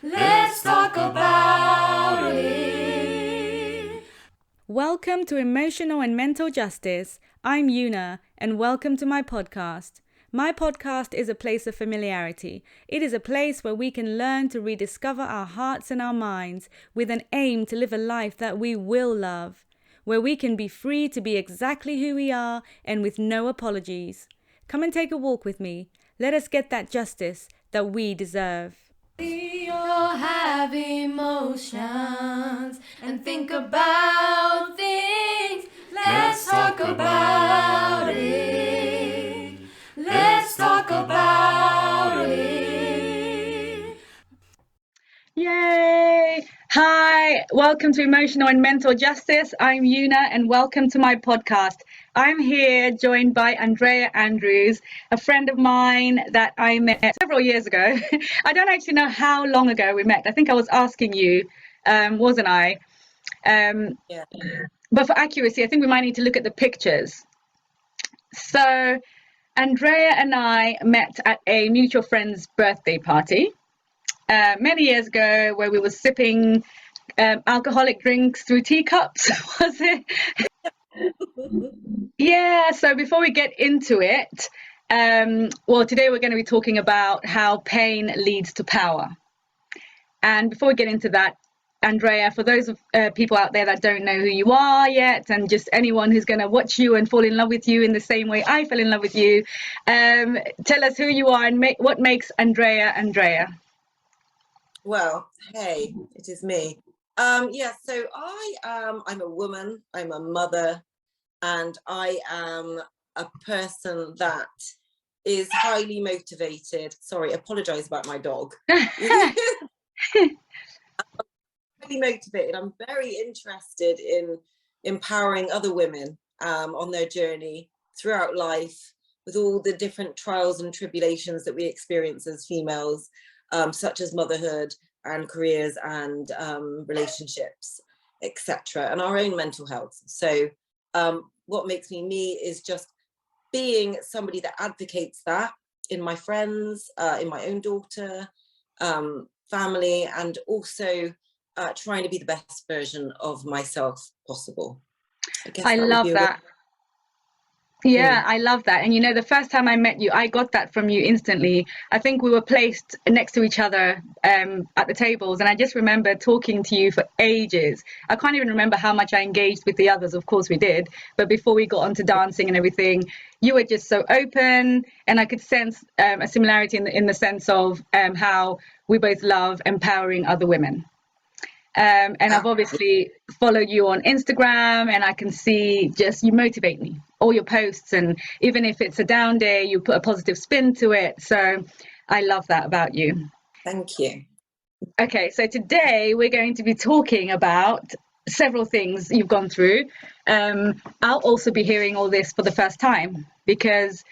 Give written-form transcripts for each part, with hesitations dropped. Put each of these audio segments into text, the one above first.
Let's talk about it. Welcome to Emotional and Mental Justice. I'm Yuna, and welcome to my podcast. My podcast is a place of familiarity. It is a place where we can learn to rediscover our hearts and our minds with an aim to live a life that we will love, where we can be free to be exactly who we are and with no apologies. Come and take a walk with me. Let us get that justice that we deserve. We all have emotions and think about things. Let's talk about it. Let's talk about it. Yay! Hi, welcome to Emotional and Mental Justice. I'm Yuna and welcome to my podcast. I'm here joined by Andrea Andrews, a friend of mine that I met several years ago. I don't actually know how long ago we met. I think I was asking you, wasn't I? Yeah. But for accuracy, I think we might need to look at the pictures. So, Andrea and I met at a mutual friend's birthday party. Many years ago, where we were sipping alcoholic drinks through teacups, was it? Yeah, so before we get into it, well, today we're going to be talking about how pain leads to power. And before we get into that, Andrea, for those people out there that don't know who you are yet, and just anyone who's going to watch you and fall in love with you in the same way I fell in love with you, tell us who you are and what makes Andrea Andrea. Well, hey, it is me. So I'm a woman, I'm a mother, and I am a person that is highly motivated. Sorry, apologize about my dog. Highly motivated. I'm very interested in empowering other women on their journey throughout life with all the different trials and tribulations that we experience as females, such as motherhood and careers and relationships, etc., and our own mental health. So what makes me me is just being somebody that advocates that in my friends, in my own daughter, family, and also trying to be the best version of myself possible. I love that. Yeah, I love that. And you know, the first time I met you, I got that from you instantly. I think we were placed next to each other at the tables, and I just remember talking to you for ages. I can't even remember how much I engaged with the others. Of course, we did. But before we got onto dancing and everything, you were just so open, and I could sense a similarity in the sense of how we both love empowering other women. And I've obviously followed you on Instagram, and I can see just you motivate me, all your posts, and even if it's a down day, you put a positive spin to it. So I love that about you. Thank you. Okay, so today we're going to be talking about several things you've gone through. I'll also be hearing all this for the first time because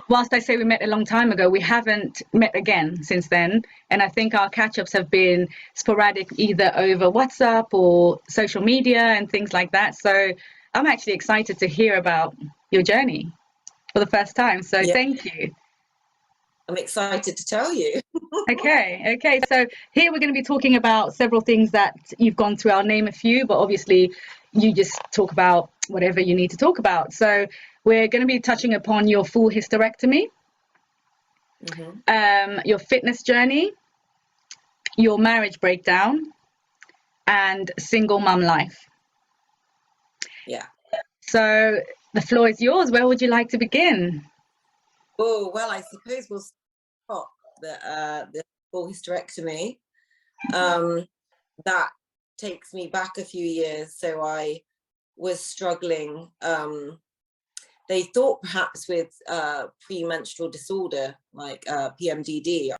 whilst I say we met a long time ago, we haven't met again since then. And I think our catch-ups have been sporadic, either over WhatsApp or social media and things like that. So I'm actually excited to hear about your journey for the first time. So thank you. I'm excited to tell you. Okay. So here we're going to be talking about several things that you've gone through. I'll name a few, but obviously you just talk about whatever you need to talk about. So we're going to be touching upon your full hysterectomy, your fitness journey, your marriage breakdown, and single mum life. Yeah. So the floor is yours. Where would you like to begin? Oh, well, I suppose we'll start the full hysterectomy. That takes me back a few years. So I was struggling. They thought perhaps with premenstrual disorder, like PMDD.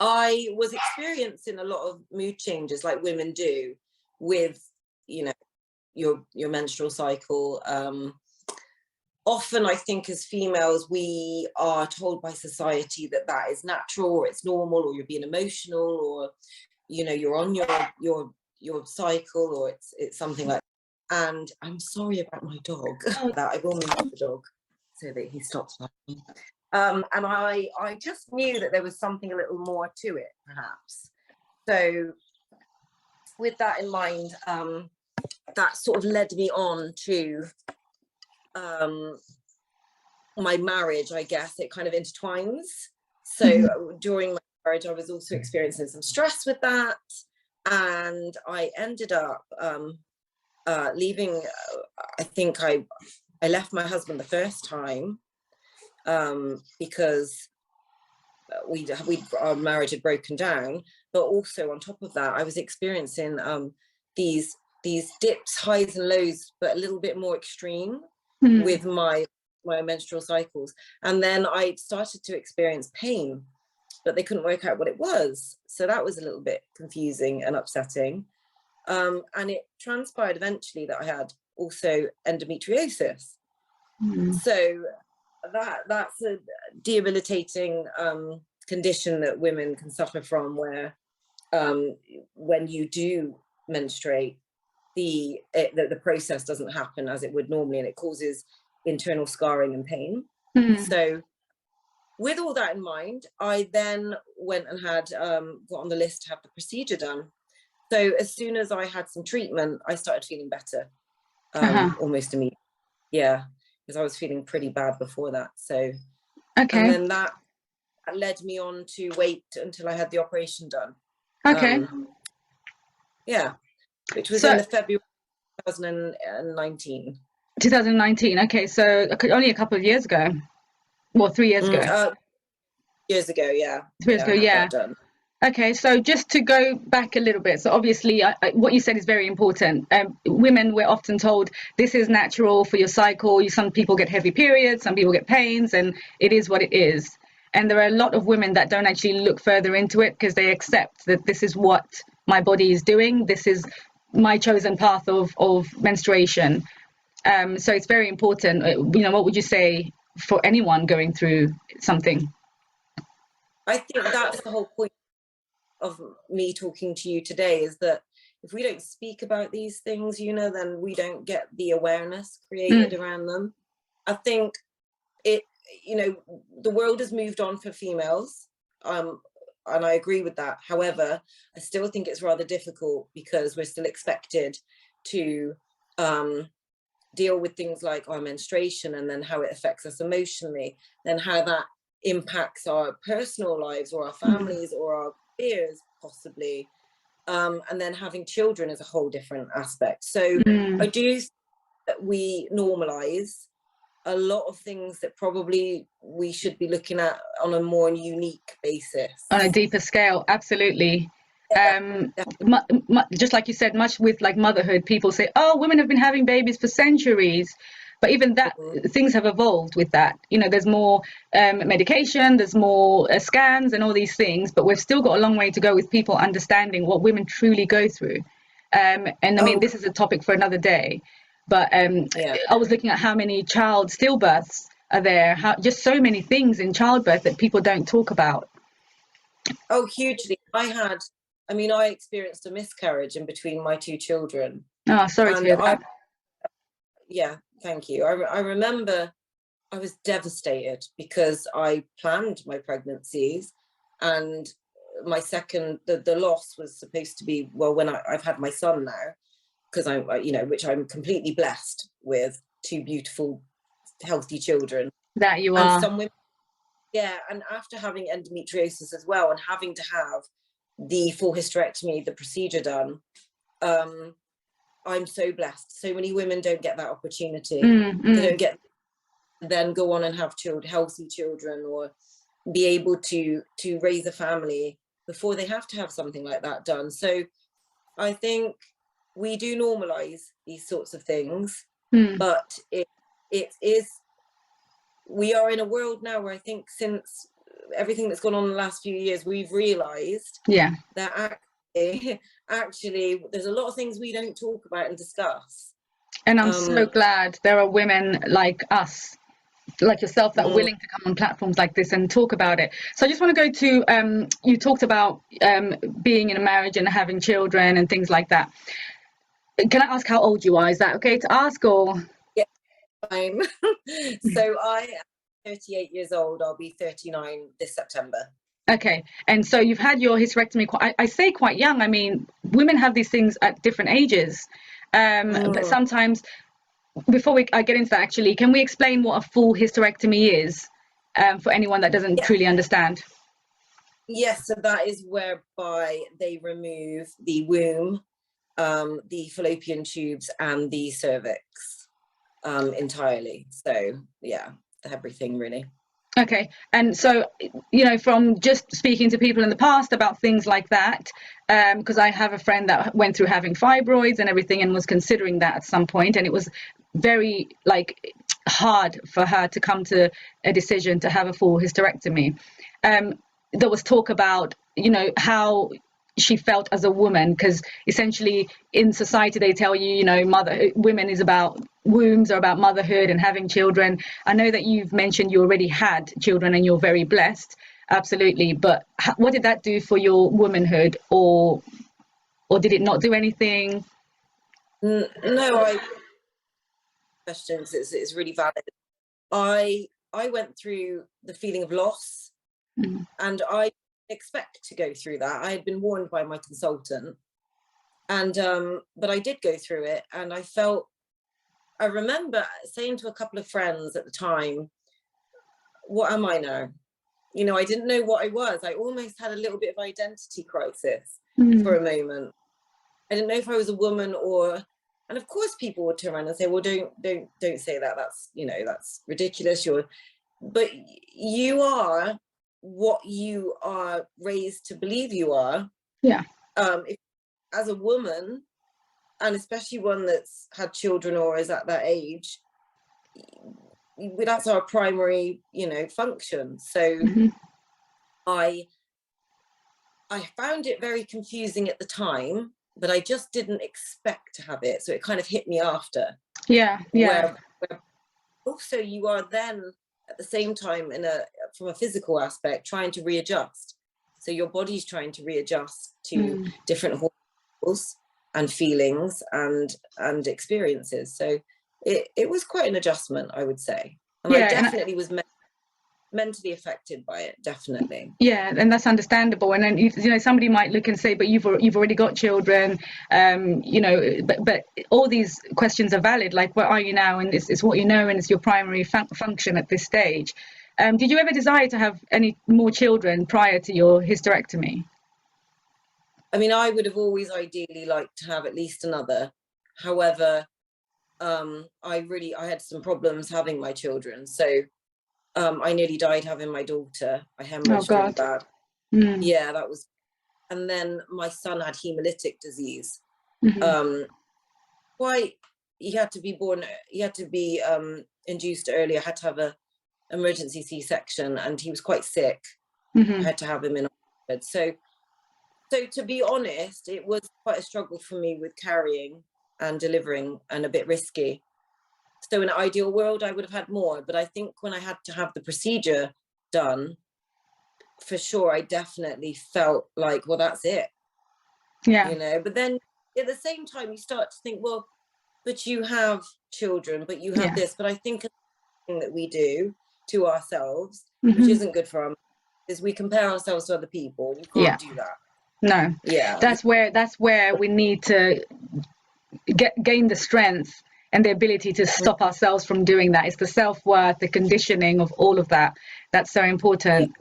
I was experiencing a lot of mood changes like women do with, you know, your menstrual cycle. Often I think as females, we are told by society that that is natural or it's normal or you're being emotional or, you know, you're on your cycle or it's something like that. And I'm sorry about my dog. That I will move the dog so that he stops barking. And I just knew that there was something a little more to it, perhaps. So with that in mind, that sort of led me on to my marriage, I guess. It kind of intertwines. So during my marriage, I was also experiencing some stress with that. And I ended up leaving. I think I left my husband the first time because our marriage had broken down. But also on top of that, I was experiencing these dips, highs and lows, but a little bit more extreme with my menstrual cycles. And then I started to experience pain, but they couldn't work out what it was. So that was a little bit confusing and upsetting. And it transpired eventually that I had also endometriosis. So that's a debilitating condition that women can suffer from, where when you do menstruate, the process doesn't happen as it would normally, and it causes internal scarring and pain. So with all that in mind, I then went and had got on the list to have the procedure done. So as soon as I had some treatment, I started feeling better, almost immediately. Yeah, because I was feeling pretty bad before that. So, and then that led me on to wait until I had the operation done. Yeah, which was in the February 2019. 2019. Okay, so only a couple of years ago. Well, 3 years ago. Years ago, yeah. 3 years ago, yeah. Okay, so just to go back a little bit, so obviously what you said is very important. Women, we're often told this is natural for your cycle. Some people get heavy periods, some people get pains, and it is what it is. And there are a lot of women that don't actually look further into it because they accept that this is what my body is doing. This is my chosen path of menstruation. So it's very important. What would you say for anyone going through something? I think that's the whole point of me talking to you today, is that if we don't speak about these things, then we don't get the awareness created around them. I think the world has moved on for females, and I agree with that. However, I still think it's rather difficult because we're still expected to deal with things like our menstruation, and then how it affects us emotionally, then how that impacts our personal lives or our families or our peers possibly, and then having children is a whole different aspect. So I do think that we normalize a lot of things that probably we should be looking at on a more unique basis, on a deeper scale. Absolutely. Just like you said, much with like motherhood, people say, oh, women have been having babies for centuries, but even that things have evolved with that. There's more medication, there's more scans and all these things, but we've still got a long way to go with people understanding what women truly go through. And I mean, this is a topic for another day, but I was looking at how many stillbirths are there, just so many things in childbirth that people don't talk about. Oh, hugely. I experienced a miscarriage in between my two children. Oh, sorry to hear that. Yeah, thank you. I remember I was devastated because I planned my pregnancies, and my second, the loss was supposed to be, well, when I've had my son now, because which I'm completely blessed with, two beautiful, healthy children. That you are. And some women, and after having endometriosis as well, and having to have the full hysterectomy, the procedure done, I'm so blessed. So many women don't get that opportunity. They don't get then go on and have healthy children, or be able to raise a family before they have to have something like that done. So I think we do normalize these sorts of things, but it is, we are in a world now where I think since everything that's gone on in the last few years, we've realized that actually there's a lot of things we don't talk about and discuss. And I'm so glad there are women like us, like yourself, that are willing to come on platforms like this and talk about it. So I just want to go to, you talked about being in a marriage and having children and things like that. Can I ask how old you are? Is that okay to ask, or? Yeah, fine. So I am 38 years old. I'll be 39 this September. Okay, and so you've had your hysterectomy I say quite young. I mean, women have these things at different ages, but sometimes, before I get into that, actually, can we explain what a full hysterectomy is, for anyone that doesn't truly understand? Yes, so that is whereby they remove the womb, the fallopian tubes, and the cervix entirely. So yeah, everything really. Okay, and so, you know, from just speaking to people in the past about things like that, because I have a friend that went through having fibroids and everything and was considering that at some point, and it was very like hard for her to come to a decision to have a full hysterectomy. There was talk about, you know, how she felt as a woman, because essentially in society they tell you, you know, women is about, wombs are about motherhood and having children. I know that you've mentioned you already had children and you're very blessed, absolutely, but what did that do for your womanhood, or did it not do anything? No, questions, it's really valid. I went through the feeling of loss, and I expect to go through that. I had been warned by my consultant, and but I did go through it, and I remember saying to a couple of friends at the time, what am I now? You know, I didn't know what I was. I almost had a little bit of identity crisis for a moment. I didn't know if I was a woman or, and of course people would turn around and say, well, don't say that, that's, you know, that's ridiculous, but you are what you are raised to believe you are. Yeah. As a woman, and especially one that's had children or is at that age, that's our primary, you know, function. So I found it very confusing at the time, but I just didn't expect to have it. So it kind of hit me after. Yeah. Where also you are then at the same time from a physical aspect trying to readjust. So your body's trying to readjust to different hormones and feelings and experiences. So it was quite an adjustment, I would say. And I definitely was mentally affected by it, definitely. Yeah, and that's understandable. And then, you know, somebody might look and say, but you've already got children, you know, but all these questions are valid, like, where are you now? And it's what you know, and it's your primary function at this stage. Did you ever desire to have any more children prior to your hysterectomy? I mean, I would have always ideally liked to have at least another. However, I had some problems having my children. So I nearly died having my daughter. I hemorrhaged really bad. Yeah, that was. And then my son had hemolytic disease. He had to be born. He had to be induced early. I had to have a emergency C-section, and he was quite sick. I had to have him in bed. So to be honest, it was quite a struggle for me with carrying and delivering, and a bit risky. So in an ideal world, I would have had more, but I think when I had to have the procedure done, for sure, I definitely felt like, well, that's it. Yeah. You know, but then at the same time, you start to think, well, but you have children, but you have this. But I think a thing that we do to ourselves, which isn't good for our, is we compare ourselves to other people. You can't do that. No. Yeah. That's where we need to gain the strength and the ability to stop ourselves from doing that. It's the self-worth, the conditioning of all of that. That's so important.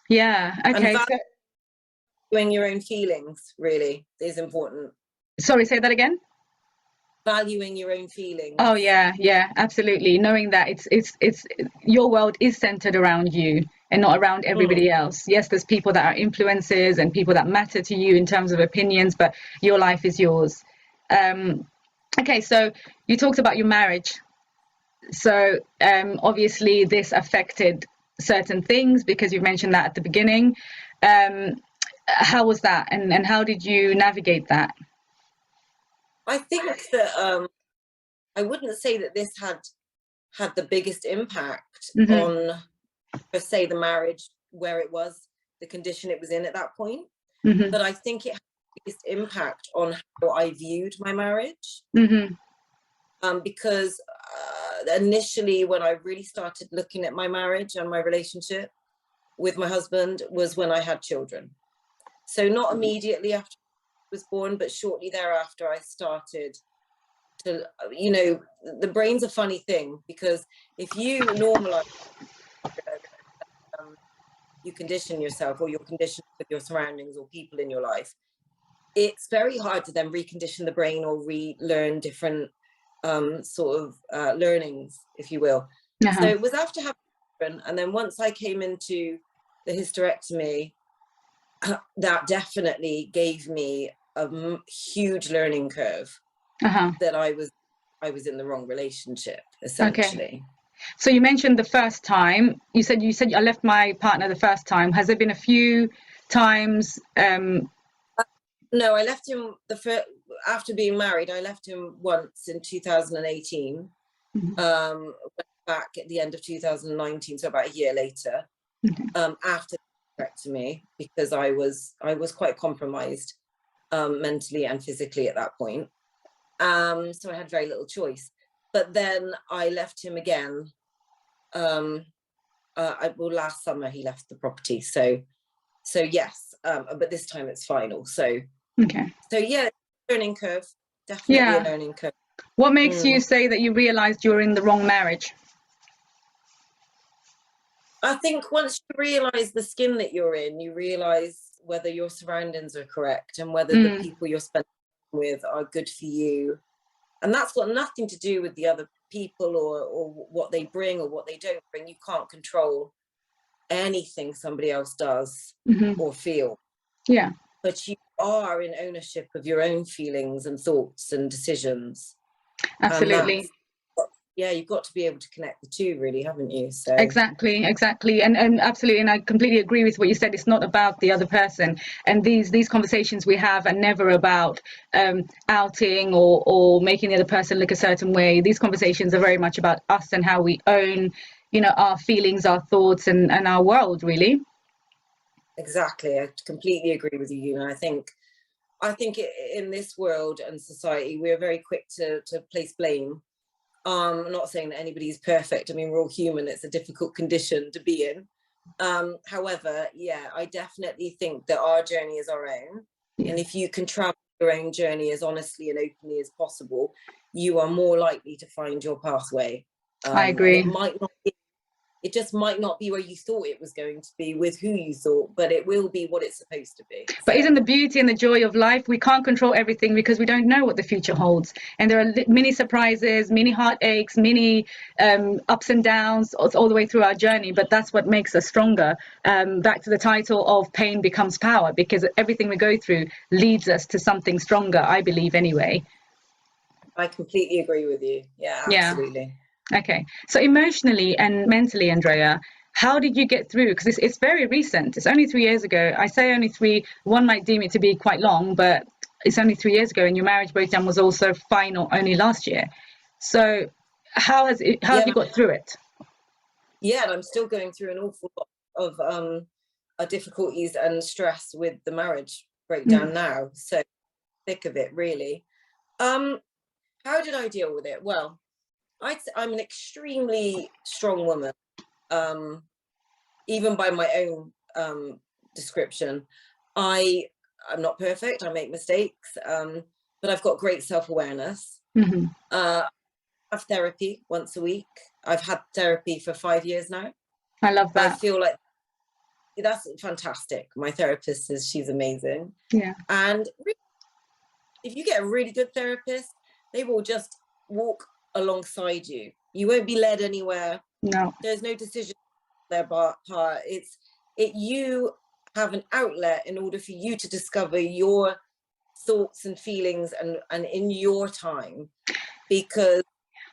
Yeah. Okay. And valuing your own feelings really is important. Sorry, say that again. Valuing your own feelings. Oh yeah, absolutely. Knowing that it's your world is centered around you and not around everybody else. Yes, there's people that are influences and people that matter to you in terms of opinions, but your life is yours. Okay, so you talked about your marriage. So obviously this affected certain things, because you've mentioned that at the beginning. How was that, and how did you navigate that? I think that I wouldn't say that this had the biggest impact on, per se, the marriage, where it was, the condition it was in at that point. But I think it had the biggest impact on how I viewed my marriage. Because initially, when I really started looking at my marriage and my relationship, with my husband was when I had children. So not immediately after I was born, but shortly thereafter I started to, you know, the brain's a funny thing, because if you normalize, you condition yourself, or you're conditioned with your surroundings or people in your life, it's very hard to then recondition the brain or relearn different sort of learnings, if you will. So it was after having children, and then once I came into the hysterectomy, that definitely gave me a huge learning curve that I was in the wrong relationship, essentially. Okay. So you mentioned the first time. You said I left my partner the first time. Has there been a few times? No, I left him after being married. I left him once in 2018. Went back at the end of 2019, so about a year later, after the hysterectomy, because I was quite compromised mentally and physically at that point. So I had very little choice. But then I left him again. Last summer he left the property. So yes, but this time it's final. So So yeah, learning curve, definitely a learning curve. What makes you say that you realized you're in the wrong marriage? I think once you realize the skin that you're in, you realize whether your surroundings are correct and whether the people you're spending with are good for you. And that's got nothing to do with the other people or what they bring or what they don't bring. You can't control anything somebody else does or feel. Yeah. But you are in ownership of your own feelings and thoughts and decisions. Absolutely. Yeah, you've got to be able to connect the two, really, haven't you? So exactly, and absolutely, and I completely agree with what you said. It's not about the other person, and these conversations we have are never about outing or making the other person look a certain way. These conversations are very much about us and how we own, you know, our feelings, our thoughts, and our world, really. Exactly, I completely agree with you, Yuna. I think in this world and society, we're very quick to place blame. I'm not saying that anybody's perfect. I mean, we're all human. It's a difficult condition to be in. However, yeah, I definitely think that our journey is our own. And if you can travel your own journey as honestly and openly as possible, you are more likely to find your pathway. I agree. It just might not be where you thought it was going to be with who you thought, but it will be what it's supposed to be. But isn't the beauty and the joy of life? We can't control everything because we don't know what the future holds. And there are many surprises, many heartaches, many ups and downs all the way through our journey. But that's what makes us stronger. Back to the title of Pain Becomes Power, because everything we go through leads us to something stronger, I believe anyway. I completely agree with you. Yeah, absolutely. Yeah. Okay, so emotionally and mentally, Andrea, how did you get through? Because it's very recent. It's only 3 years ago. I say only 3. One might deem it to be quite long, but it's only 3 years ago, and your marriage breakdown was also final only last year. So how have you got through it? Yeah, and I'm still going through an awful lot of difficulties and stress with the marriage breakdown now. So thick of it, really. How did I deal with it? Well, I'm an extremely strong woman, even by my own description. I'm not perfect. I make mistakes, but I've got great self-awareness. I have therapy once a week. I've had therapy for 5 years now. I love that. I feel like that's fantastic. My therapist says she's amazing. Yeah. And if you get a really good therapist, they will just walk alongside you. You won't be led anywhere. No. There's no decision on their part. You have an outlet in order for you to discover your thoughts and feelings and in your time, because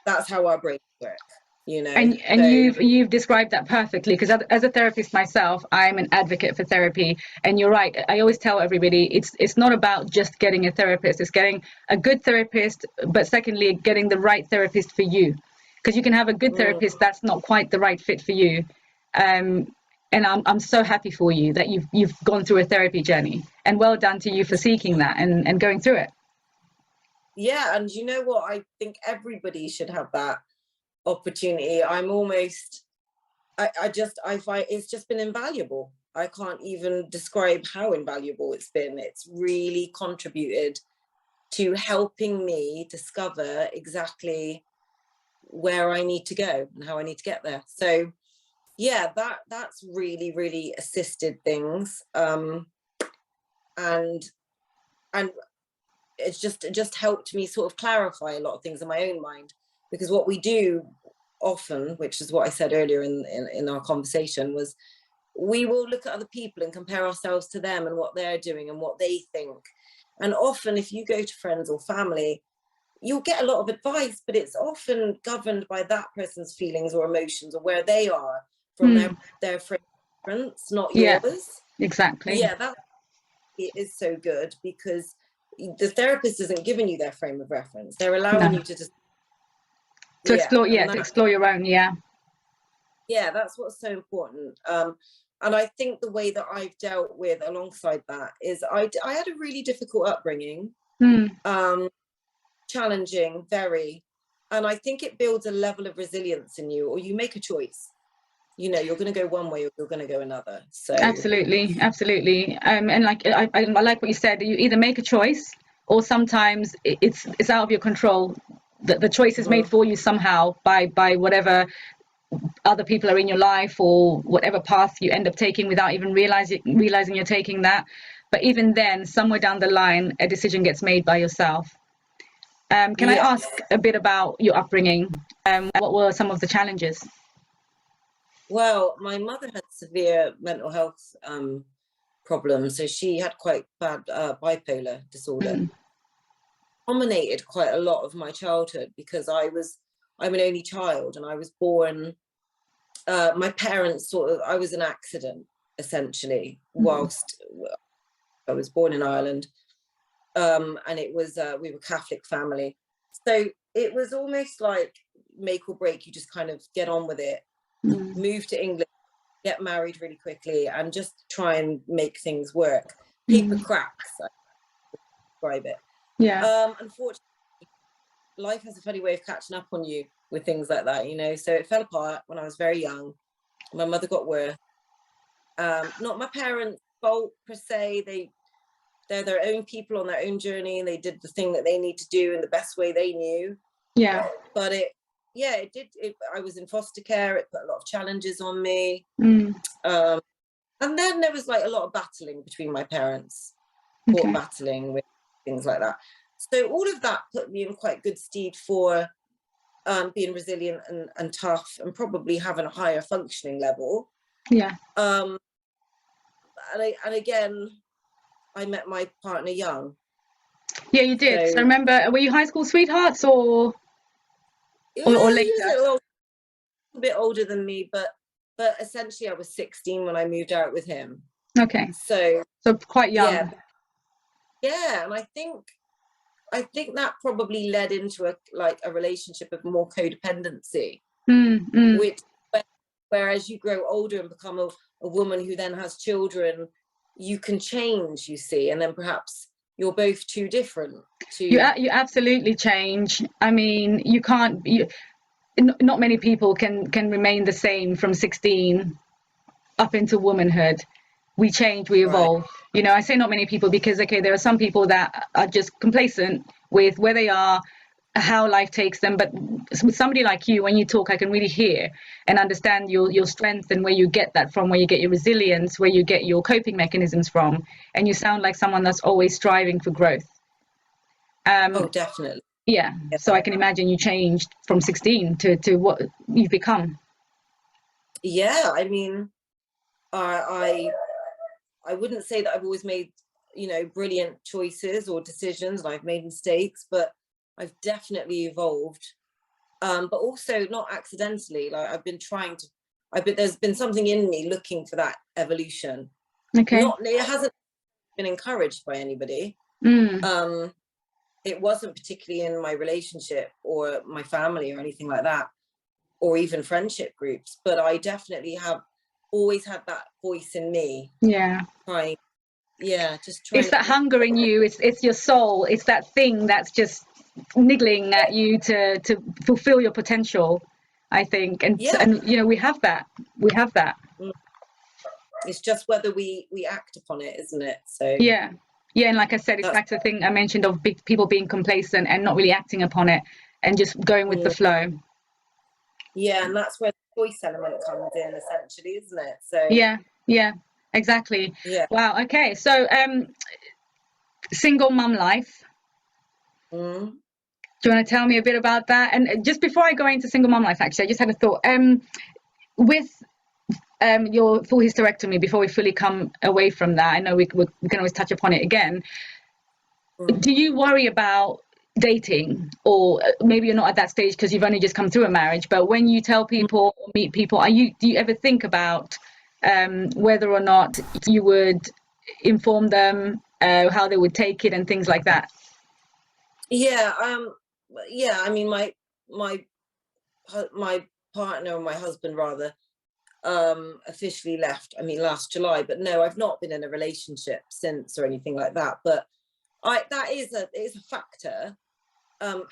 that's how our brains work, you know. And so, you've described that perfectly, because as a therapist myself, I'm an advocate for therapy. And you're right. I always tell everybody it's not about just getting a therapist. It's getting a good therapist, but secondly, getting the right therapist for you, because you can have a good therapist that's not quite the right fit for you. And I'm so happy for you that you've gone through a therapy journey, and well done to you for seeking that and going through it. Yeah, and you know what? I think everybody should have that opportunity. I'm almost I find it's just been invaluable. I can't even describe how invaluable it's been. It's really contributed to helping me discover exactly where I need to go and how I need to get there. So yeah, that's really, really assisted things. And it just helped me sort of clarify a lot of things in my own mind, because what we do often, which is what I said earlier in our conversation, was we will look at other people and compare ourselves to them and what they're doing and what they think. And often if you go to friends or family, you'll get a lot of advice, but it's often governed by that person's feelings or emotions or where they are from their frame of reference, not yours. Exactly. Yeah, that it is so good, because the therapist isn't giving you their frame of reference. They're allowing you to just explore, to explore your own. Yeah, that's what's so important. And I think the way that I've dealt with alongside that is I had a really difficult upbringing, challenging, very, and I think it builds a level of resilience in you, or you make a choice. You know, you're going to go one way or you're going to go another. So absolutely. And like I like what you said. You either make a choice, or sometimes it's out of your control. The choice is made for you somehow by whatever other people are in your life, or whatever path you end up taking without even realizing you're taking that. But even then, somewhere down the line, a decision gets made by yourself. Can I ask a bit about your upbringing? What were some of the challenges? Well, my mother had severe mental health problems, so she had quite bad bipolar disorder. Dominated quite a lot of my childhood, because I'm an only child, and I was born. My parents I was an accident essentially, whilst I was born in Ireland, and it was we were a Catholic family, so it was almost like make or break. You just kind of get on with it. Move to England, get married really quickly, and just try and make things work. Paper cracks, I describe it. Unfortunately, life has a funny way of catching up on you with things like that, you know. So it fell apart when I was very young. My mother got worse. Not my parents' fault per se. They're their own people on their own journey, and they did the thing that they need to do in the best way they knew. But it did. I was in foster care. It put a lot of challenges on me. And then there was like a lot of battling between my parents, court battling with things like that. So all of that put me in quite good stead for being resilient and tough, and probably having a higher functioning level. And again, I met my partner young. Yeah, you did. So I remember, were you high school sweethearts or later? He was a bit older than me, but essentially I was 16 when I moved out with him. Okay. So quite young. Yeah, and I think that probably led into a relationship of more codependency, which whereas you grow older and become a woman who then has children, you can change, you see, and then perhaps you're both too different. You absolutely change. I mean, you can't. Not many people can remain the same from 16 up into womanhood. We change, we evolve. You know, I say not many people because there are some people that are just complacent with where they are, how life takes them. But with somebody like you, when you talk, I can really hear and understand your strength and where you get that from, where you get your resilience, where you get your coping mechanisms from. And you sound like someone that's always striving for growth. Oh, definitely. Yeah. So I can imagine you changed from 16 to what you've become. Yeah, I mean, I wouldn't say that I've always made, brilliant choices or decisions, and I've made mistakes, but I've definitely evolved. But also not accidentally. Like there's been something in me looking for that evolution. It hasn't been encouraged by anybody. It wasn't particularly in my relationship or my family or anything like that, or even friendship groups, but I definitely have always had that voice in me. It's that hunger in you. It's your soul. It's that thing that's just niggling at you to fulfill your potential. I think, and Yeah. and you know, we have that. It's just whether we act upon it, isn't it? So yeah, and like I said, it's back to the thing I mentioned of people being complacent and not really acting upon it and just going with the flow. Yeah, and that's where the choice element comes in, essentially, isn't it? So yeah, exactly. Yeah. Wow. Okay, so single mum life. Mm. Do you want to tell me a bit about that? And just before I go into single mum life, actually, I just had a thought. With your full hysterectomy, before we fully come away from that, I know we can always touch upon it again. Do you worry about dating, or maybe you're not at that stage because you've only just come through a marriage? But when you tell people or meet people, do you ever think about whether or not you would inform them how they would take it and things like that? Yeah. I mean, my partner, or my husband rather, officially left, I mean, last July, but no, I've not been in a relationship since or anything like that. But that is a factor.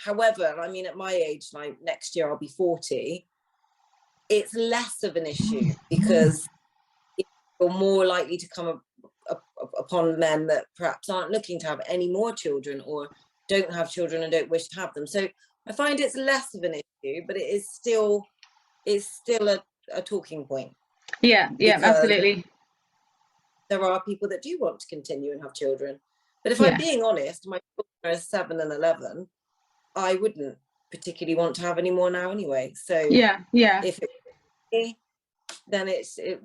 However, I mean, at my age, like next year I'll be 40, it's less of an issue because you're more likely to come upon men that perhaps aren't looking to have any more children, or don't have children and don't wish to have them. So I find it's less of an issue, but it is still a talking point. Yeah, absolutely. There are people that do want to continue and have children. But if I'm being honest, my children are 7 and 11. I wouldn't particularly want to have any more now anyway. So if it's then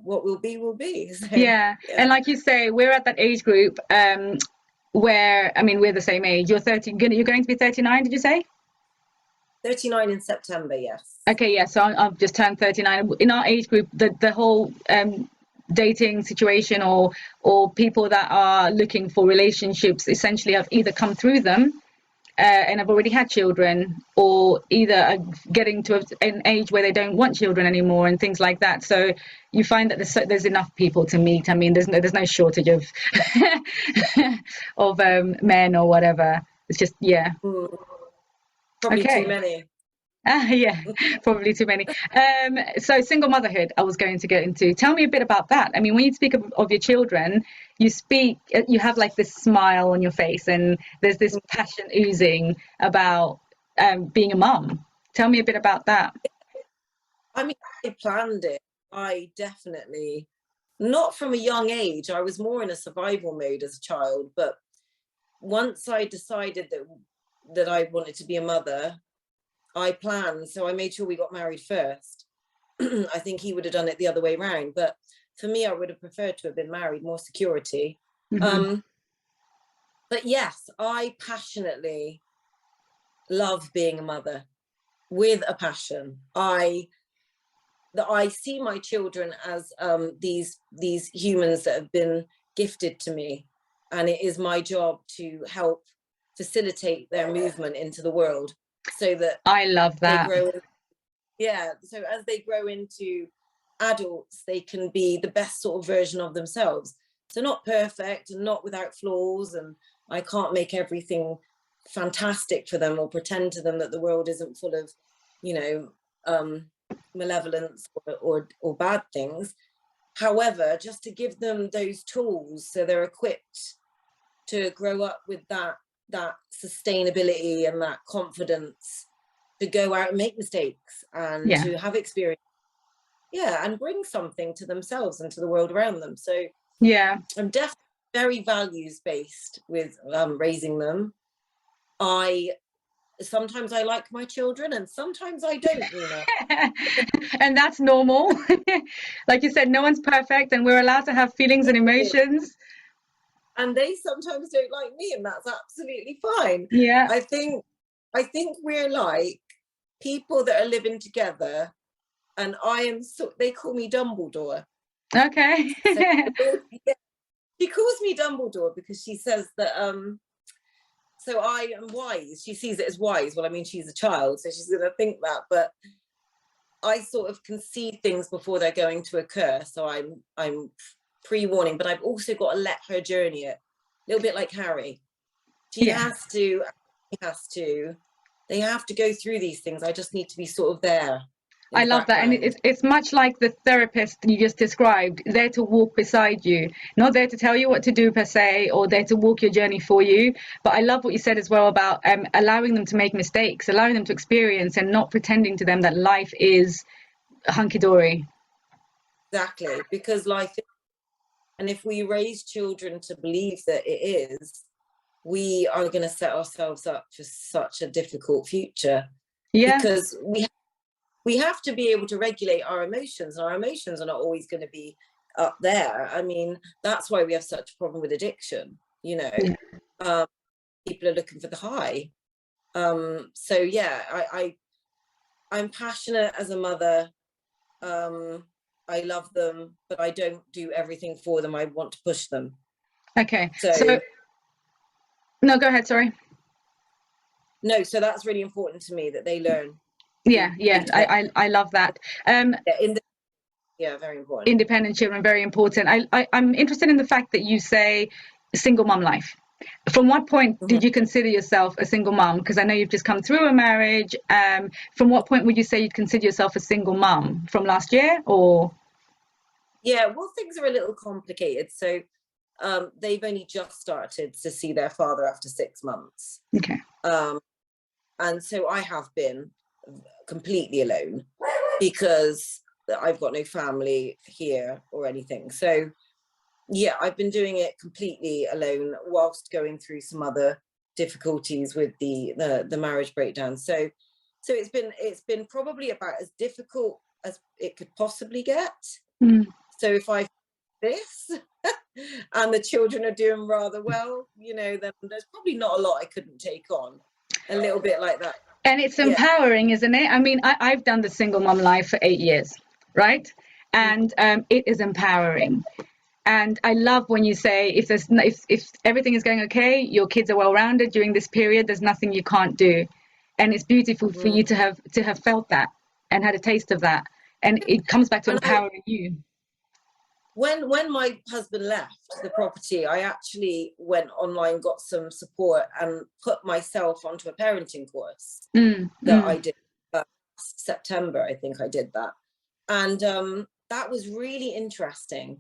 what will be. So, and like you say, we're at that age group where, I mean, we're the same age. You're 30. You're going to be 39, did you say? 39 in September, yes. Okay, yeah. So I've just turned 39. In our age group, the whole dating situation or people that are looking for relationships essentially have either come through them and have already had children, or either are getting to an age where they don't want children anymore and things like that. So you find that there's enough people to meet. I mean, there's no shortage of of men or whatever. It's just Probably too many. Probably too many. So single motherhood, I was going to get into. Tell me a bit about that. I mean, when you speak of your children, you have like this smile on your face, and there's this passion oozing about being a mum. Tell me a bit about that. I mean, I planned it. I definitely, not from a young age. I was more in a survival mode as a child, but once I decided that I wanted to be a mother, I planned. So I made sure we got married first. I think he would have done it the other way around, but for me, I would have preferred to have been married, more security. But yes, I passionately love being a mother with a passion. I see my children as these humans that have been gifted to me, and it is my job to help facilitate their movement into the world, so that I love that. So as they grow into adults, they can be the best sort of version of themselves. So not perfect and not without flaws, and I can't make everything fantastic for them or pretend to them that the world isn't full of, malevolence or bad things. However, just to give them those tools so they're equipped to grow up with that sustainability and that confidence to go out and make mistakes and to have experience, and bring something to themselves and to the world around them. So I'm definitely very values based with raising them. Sometimes I like my children and sometimes I don't, Yuna. And that's normal. Like you said, no one's perfect, and we're allowed to have feelings and emotions. And they sometimes don't like me, and that's absolutely fine. I think we're like people that are living together, and they call me Dumbledore. Okay. She calls me Dumbledore because she says that so I am wise. She sees it as wise. Well, I mean, she's a child, so she's gonna think that, but I sort of can see things before they're going to occur. So I'm pre-warning, but I've also got to let her journey it. A little bit like Harry. They have to go through these things. I just need to be sort of there, I love that. And it's much like the therapist you just described, there to walk beside you, not there to tell you what to do per se, or there to walk your journey for you. But I love what you said as well about allowing them to make mistakes, allowing them to experience, and not pretending to them that life is hunky-dory. Exactly, because life is, and if we raise children to believe that it is, we are going to set ourselves up for such a difficult future. Yeah. Because we have to be able to regulate our emotions, and our emotions are not always going to be up there. I mean, that's why we have such a problem with addiction, you know. Yeah. People are looking for the high. So yeah, I'm passionate as a mother. I love them, but I don't do everything for them. I want to push them. Okay. So no, go ahead, sorry. No, so that's really important to me, that they learn. Yeah, I love that. Yeah, very important. Independent children, very important. I'm interested in the fact that you say single mum life. From what point did you consider yourself a single mum? Because I know you've just come through a marriage. From what point would you say you'd consider yourself a single mum? From last year, or? Yeah, well, things are a little complicated. So they've only just started to see their father after 6 months. Okay. And so I have been completely alone, because I've got no family here or anything. So yeah, I've been doing it completely alone whilst going through some other difficulties with the marriage breakdown. So it's been probably about as difficult as it could possibly get. So if I this and the children are doing rather well, you know, then there's probably not a lot I couldn't take on. A little bit like that. And it's empowering, isn't it? I mean, I've done the single mom life for 8 years, right? And it is empowering. And I love when you say, if everything is going okay, your kids are well-rounded during this period, there's nothing you can't do. And it's beautiful for you to have felt that and had a taste of that. And it comes back to empowering you. When my husband left the property, I actually went online, got some support, and put myself onto a parenting course that I did September. I think I did that. And that was really interesting.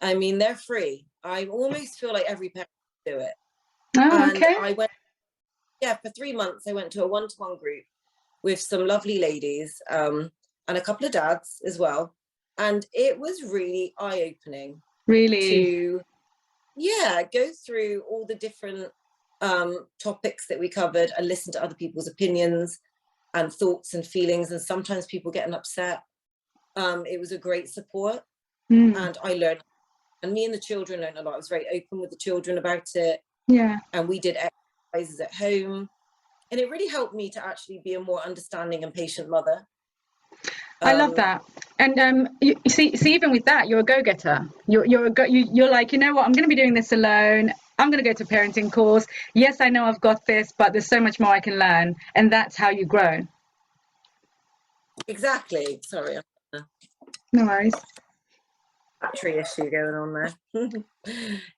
I mean, they're free. I almost feel like every parent do it. Oh, okay. And I went, for 3 months, I went to a one-to-one group with some lovely ladies and a couple of dads as well. And it was really eye-opening. Really? To, go through all the different topics that we covered and listen to other people's opinions and thoughts and feelings. And sometimes people getting upset. It was a great support. And I learned, and me and the children learned a lot. I was very open with the children about it. Yeah. And we did exercises at home. And it really helped me to actually be a more understanding and patient mother. I love that. And you see, even with that, you're a go-getter. You're like, you know what, I'm going to be doing this alone. I'm going to go to a parenting course. Yes, I know I've got this, but there's so much more I can learn. And that's how you grow. Exactly. Sorry. No worries. Battery issue going on there.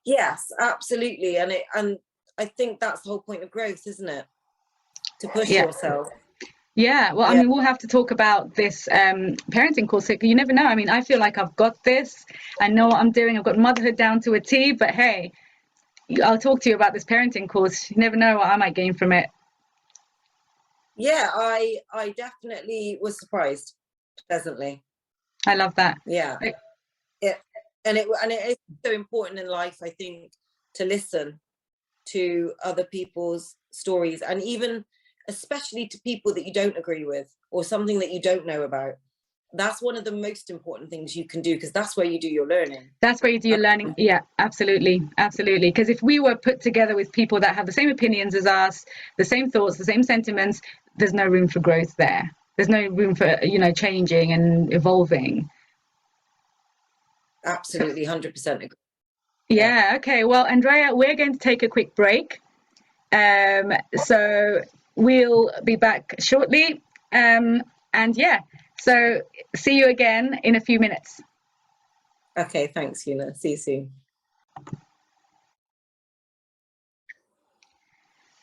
Yes, absolutely. And I think that's the whole point of growth, isn't it? To push yourself. Yeah, well, I mean, we'll have to talk about this parenting course. You never know. I mean, I feel like I've got this. I know what I'm doing. I've got motherhood down to a T. But hey, I'll talk to you about this parenting course. You never know what I might gain from it. Yeah, I definitely was surprised pleasantly. I love that. Yeah. And it is so important in life, I think, to listen to other people's stories, and even especially to people that you don't agree with or something that you don't know about. That's one of the most important things you can do, because that's where you do your learning. That's where you do your learning. Yeah, absolutely. Absolutely. Because if we were put together with people that have the same opinions as us, the same thoughts, the same sentiments, there's no room for growth there. There's no room for, changing and evolving. Absolutely, 100% agree. Yeah, okay. Well, Andrea, we're going to take a quick break. So we'll be back shortly. So see you again in a few minutes. Okay, thanks, Yuna. See you soon.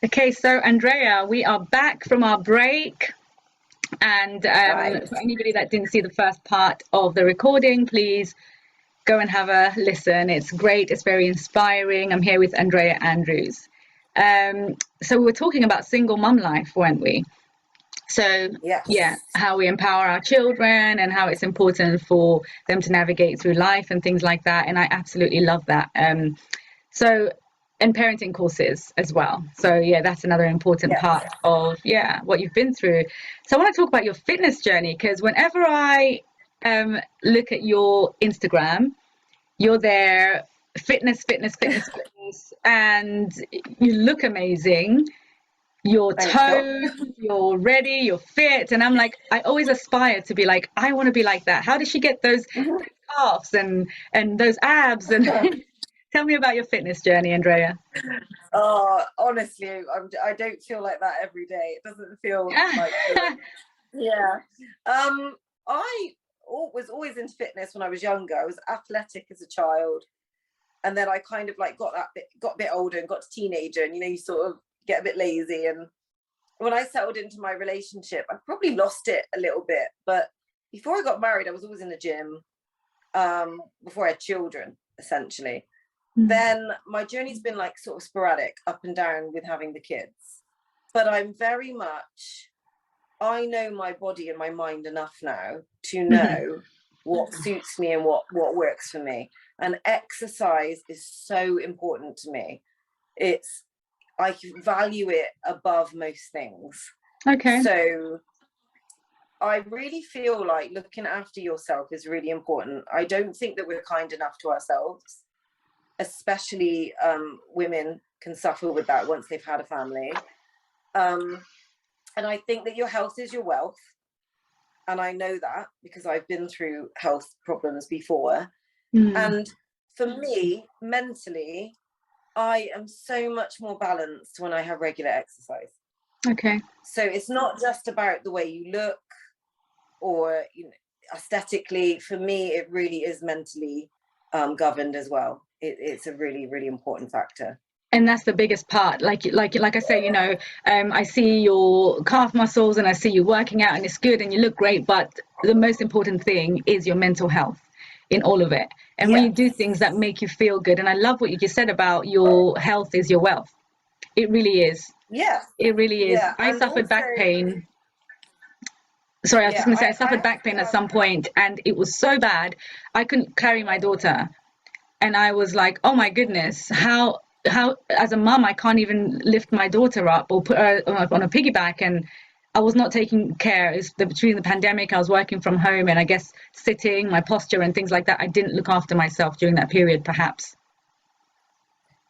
Okay, so Andrea, we are back from our break. And Right. for anybody that didn't see the first part of the recording, please go and have a listen. It's great. It's very inspiring. I'm here with Andrea Andrews. So we were talking about single mum life, weren't we? So Yes. yeah, how we empower our children and how it's important for them to navigate through life and things like that. And I absolutely love that. So, and parenting courses as well. So yeah, that's another important Yes. part of what you've been through. So I want to talk about your fitness journey, because whenever I look at your Instagram, you're there, fitness, fitness, fitness, fitness, and you look amazing. You're Thank you. toned, you're ready, you're fit. And I'm like, I always aspire to be like, I want to be like that. How did she get those calves and those abs? And tell me about your fitness journey, Andrea. Oh, honestly, I don't feel like that every day. It doesn't feel like yeah. I was always into fitness when I was younger. I was athletic as a child, and then I kind of like got a bit older and got to teenager, and you sort of get a bit lazy. And when I settled into my relationship, I probably lost it a little bit. But before I got married, I was always in the gym. Before I had children, essentially. Then my journey's been like sort of sporadic, up and down with having the kids. But I'm very much, I know my body and my mind enough now to know what suits me and what works for me. And exercise is so important to me. I value it above most things. Okay. So I really feel like looking after yourself is really important. I don't think that we're kind enough to ourselves. Especially women can suffer with that once they've had a family. And I think that your health is your wealth. And I know that because I've been through health problems before. And for me, mentally, I am so much more balanced when I have regular exercise. Okay. So it's not just about the way you look or aesthetically. For me, it really is mentally governed as well. It's a really, really important factor. And that's the biggest part. Like I say, I see your calf muscles and I see you working out and it's good and you look great. But the most important thing is your mental health in all of it. And when you do things that make you feel good. And I love what you just said about your health is your wealth. It really is. Yeah. It really is. Yeah. I suffered back pain. Sorry, I was just going to say I suffered back pain at some point and it was so bad. I couldn't carry my daughter. And I was like, oh my goodness, how as a mum, I can't even lift my daughter up or put her on a piggyback. And I was not taking care. Between the pandemic, I was working from home and I guess sitting, my posture and things like that. I didn't look after myself during that period, perhaps.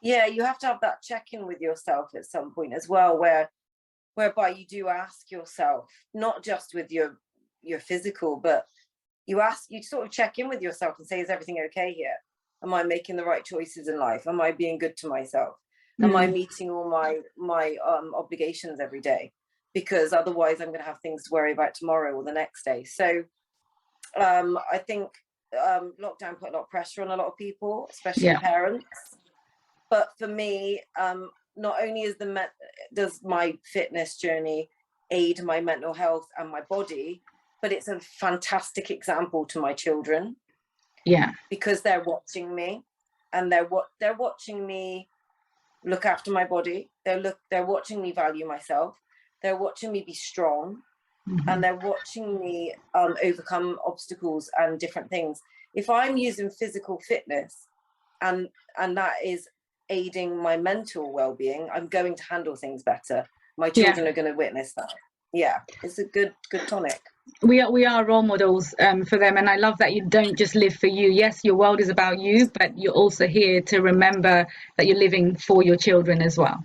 Yeah, you have to have that check-in with yourself at some point as well, whereby you do ask yourself, not just with your physical, but you sort of check in with yourself and say, is everything okay here? Am I making the right choices in life? Am I being good to myself? Am I meeting all my obligations every day? Because otherwise I'm going to have things to worry about tomorrow or the next day. So I think lockdown put a lot of pressure on a lot of people, especially parents. But for me, not only does my fitness journey aid my mental health and my body, but it's a fantastic example to my children. Yeah. Because they're watching me and they're watching me look after my body. They're watching me value myself. They're watching me be strong. And they're watching me overcome obstacles and different things. If I'm using physical fitness and that is aiding my mental well-being, I'm going to handle things better. My children are going to witness that. Yeah, it's a good tonic. We are role models for them, and I love that you don't just live for you. Yes, your world is about you, but you're also here to remember that you're living for your children as well,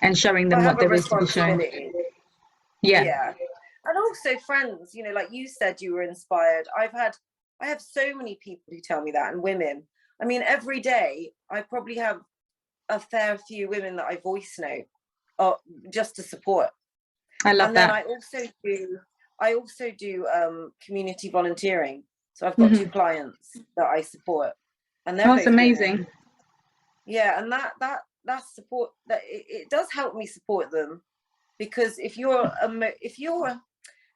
and showing them what there is to be shown. Yeah. And also friends, like you said, you were inspired. I have so many people who tell me that, and women. I mean, every day I probably have a fair few women that I voice note just to support. I love that. And then I also do community volunteering. So I've got 2 clients that I support, and they're both amazing. women. Yeah, and that support, that it does help me support them, because if you're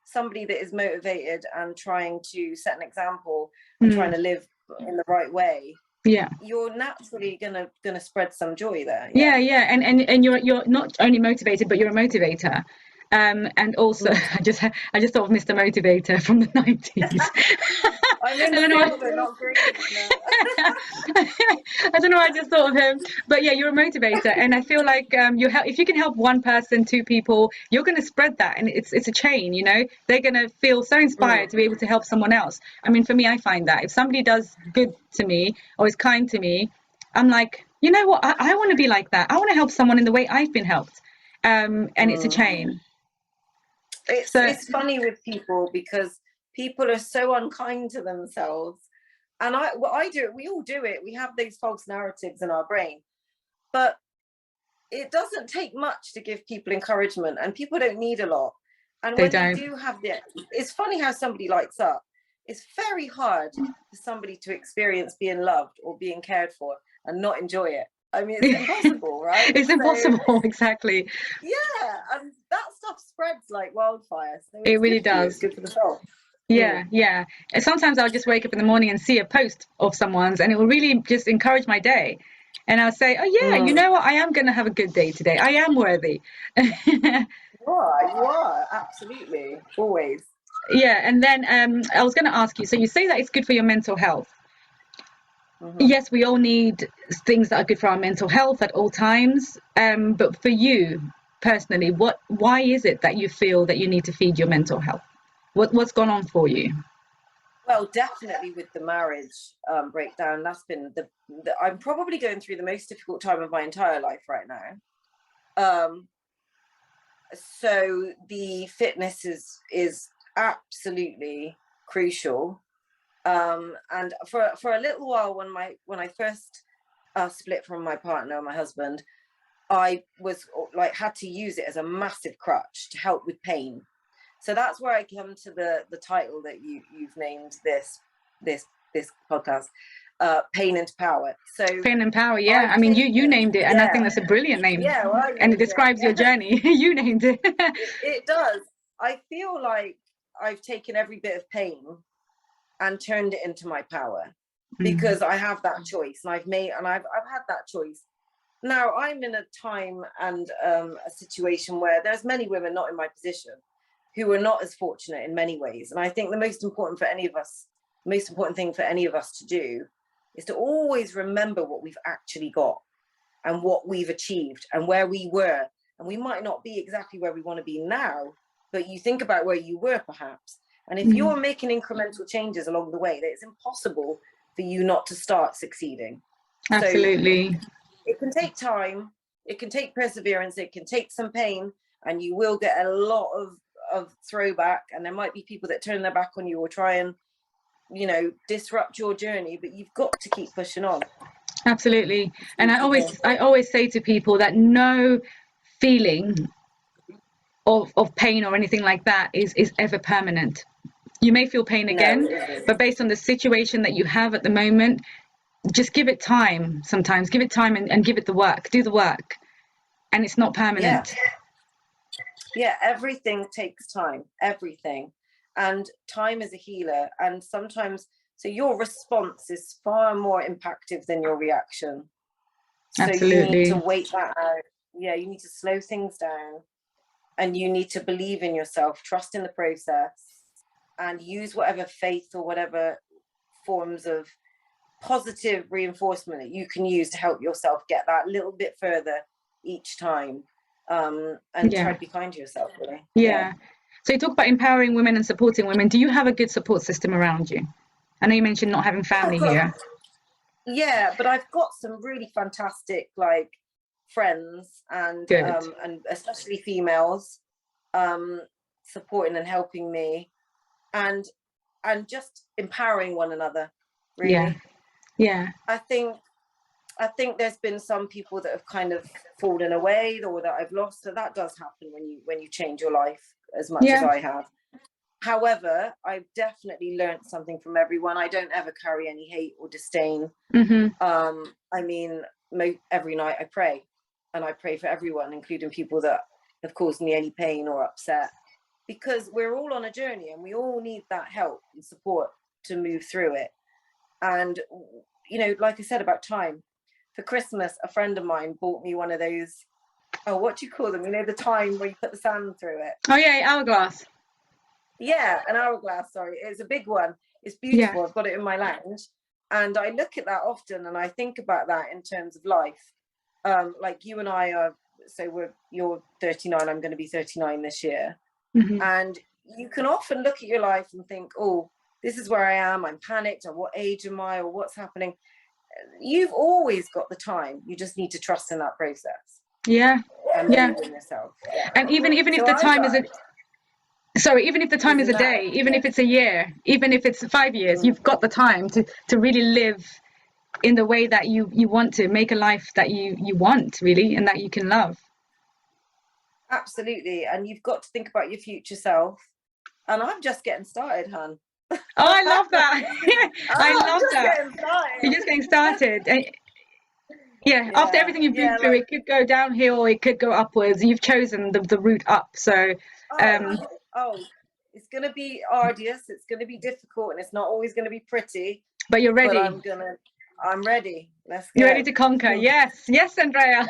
somebody that is motivated and trying to set an example and trying to live in the right way, you're naturally gonna spread some joy there. And you're not only motivated, but you're a motivator. And also I just thought of Mr. Motivator from the 90s. I don't know why. Not green, no. I don't know why I just thought of him, but yeah, you're a motivator, and I feel like if you can help one person, 2 people, you're going to spread that, and it's a chain. You know, they're going to feel so inspired to be able to help someone else. I mean, for me, I find that if somebody does good to me or is kind to me, I'm like, you know what, I want to be like that. I want to help someone in the way I've been helped, and it's a chain. It's funny with people because people are so unkind to themselves, and I do it. We all do it. We have these false narratives in our brain, but it doesn't take much to give people encouragement, and people don't need a lot. And when they do have it's funny how somebody lights up. It's very hard for somebody to experience being loved or being cared for and not enjoy it. I mean, it's impossible, right? It's impossible, exactly. Yeah, and that stuff spreads like wildfire. So it really does. It's good for the soul. Yeah. And sometimes I'll just wake up in the morning and see a post of someone's, and it will really just encourage my day. And I'll say, oh yeah, you know what? I am going to have a good day today. I am worthy. You are, absolutely, always. Yeah, and then I was going to ask you, so you say that it's good for your mental health. Yes, we all need things that are good for our mental health at all times. But for you personally, why is it that you feel that you need to feed your mental health? What's gone on for you? Well, definitely with the marriage breakdown, that's been I'm probably going through the most difficult time of my entire life right now. So the fitness is absolutely crucial. And for a little while, when I first split from my partner, my husband, I was like had to use it as a massive crutch to help with pain. So that's where I come to the title that you've named this podcast, Pain into Power. So Pain and Power, yeah. I mean, you named it, and I think that's a brilliant name. Yeah, well, and it describes your journey. You named it. It does. I feel like I've taken every bit of pain and turned it into my power, because I have that choice, and I've had that choice. Now I'm in a time and a situation where there's many women not in my position who are not as fortunate in many ways. And I think the most important thing for any of us to do is to always remember what we've actually got and what we've achieved and where we were. And we might not be exactly where we want to be now, but you think about where you were perhaps. And if you're making incremental changes along the way, that it's impossible for you not to start succeeding. Absolutely. So it can take time, it can take perseverance, it can take some pain, and you will get a lot of throwback, and there might be people that turn their back on you or try and, you know, disrupt your journey, but you've got to keep pushing on. Absolutely. And I always say to people that no feeling of pain or anything like that is ever permanent. You may feel pain again, but based on the situation that you have at the moment, just give it time. Sometimes give it time and give it the work, do the work, and it's not permanent. Yeah, everything takes time, everything. And time is a healer. And sometimes, so your response is far more impactful than your reaction. So Absolutely. You need to wait that out. Yeah, you need to slow things down, and you need to believe in yourself, trust in the process, and use whatever faith or whatever forms of positive reinforcement that you can use to help yourself get that little bit further each time. And try to be kind to yourself, really. Yeah. So you talk about empowering women and supporting women. Do you have a good support system around you? I know you mentioned not having family here. Yeah, but I've got some really fantastic friends and especially females supporting and helping me and just empowering one another, really. Yeah. I think there's been some people that have kind of fallen away or that I've lost. So that does happen when you change your life as much as I have. However, I've definitely learned something from everyone. I don't ever carry any hate or disdain. I mean, every night I pray, and I pray for everyone, including people that have caused me any pain or upset. because we're all on a journey and we all need that help and support to move through it. And, you know, like I said about time, for Christmas, a friend of mine bought me one of those, oh, what do you call them? You know, the time where you put the sand through it. Oh yeah, hourglass. Yeah, an hourglass, sorry. It's a big one. It's beautiful. Yeah. I've got it in my lounge. And I look at that often and I think about that in terms of life. Like you and I are, so you're 39, I'm going to be 39 this year. Mm-hmm. And you can often look at your life and think, oh, this is where I am. I'm panicked. Or what age am I? Or what's happening? You've always got the time. You just need to trust in that process. Yeah. And Yeah. believe in yourself. Yeah. And even if So the time is even if the time is a day, even if it's a year, even if it's 5 years, you've got the time to really live in the way that you want to make a life that you want, really, and that you can love. Absolutely. And you've got to think about your future self. And I'm just getting started, hon. Oh, I love that. I love that. You're just getting started. Yeah, after everything you've been through, it could go downhill, it could go upwards. You've chosen the route up. So it's going to be arduous, it's going to be difficult, and it's not always going to be pretty, but you're ready. But I'm ready. Let's go. You're ready to conquer. Yes, Andrea.